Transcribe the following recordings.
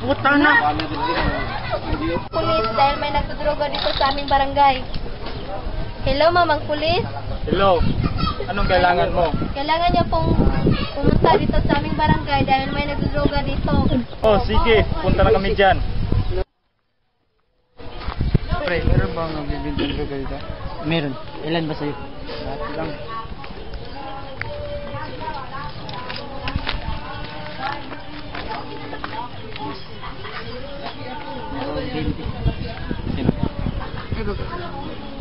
Puta na! Pulis, dahil may nagdudroga dito sa aming barangay. Hello, mamang pulis? Hello, anong kailangan mo? Kailangan niyo pong pumunta dito sa aming barangay dahil may nagdudroga dito. Oh, sige, punta na kami dyan. Pre, meron ba ang bibintang droga dito? Meron. Ilan ba sa'yo? Lahat lang. Sino?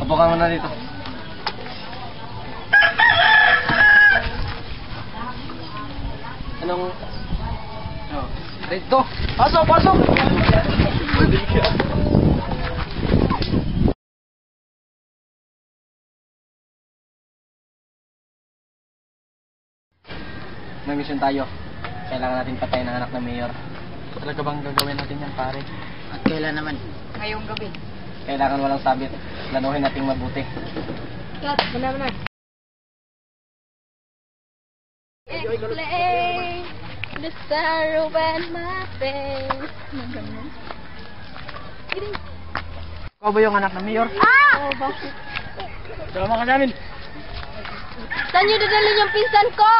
Apo ka muna dito. Anong... Oh, dito! Pasok! Pasok! May mission tayo. Kailangan natin patayin ang anak ng mayor. Talaga bang gagawin natin yan, pare? At kailan naman? Ngayong gabi. Kailangan walang sabit. Planuhin nating mabuti. Cut, muna. Explain the sorrow and my pain. Ikaw ba yung anak ng mayor? Ah! Oh, bakit? Sama ka namin. Saan niyo dadalhin yung pinsan ko?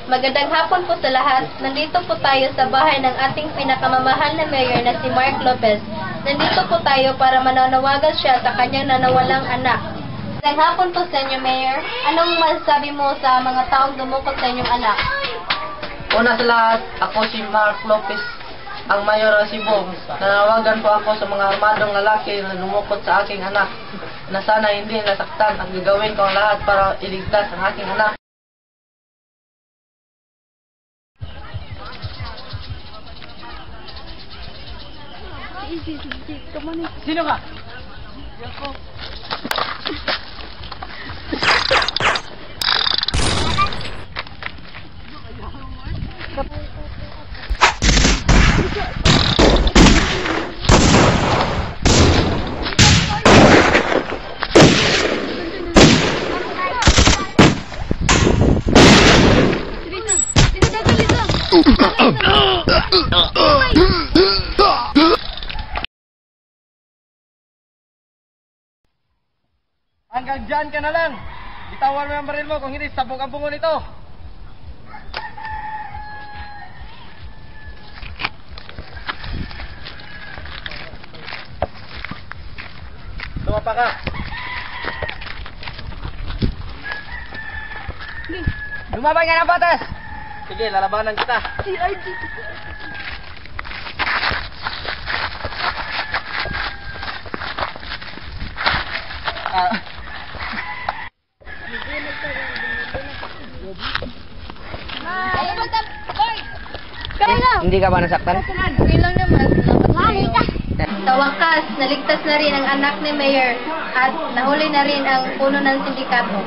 Magandang hapon po sa lahat. Nandito po tayo sa bahay ng ating pinakamamahal na mayor na si Mark Lopez. Nandito po tayo para mananawagan siya sa kanyang nanawalang anak. Magandang hapon po sa inyo, Mayor. Anong masasabi mo sa mga taong dumukot sa inyong anak? Una sa lahat, ako si Mark Lopez, ang mayor ng Cebu. Nanawagan po ako sa mga armadong lalaki na lumukot sa aking anak na sana hindi nasaktan at gagawin ko ang lahat para iligtas ang aking anak. Sino ka? Hanggang dyan ka na lang. Bitawan mo yung baril mo, kung hindi sabog ang bungo nito. Tumapa ka. Lumabay ka ng batas. Sige, lalabanan kita. Hindi ka ba nasaktan? Hindi lang naman. Sa wakas, naligtas na rin ang anak ni Mayor at nahuli na rin ang puno ng sindikato.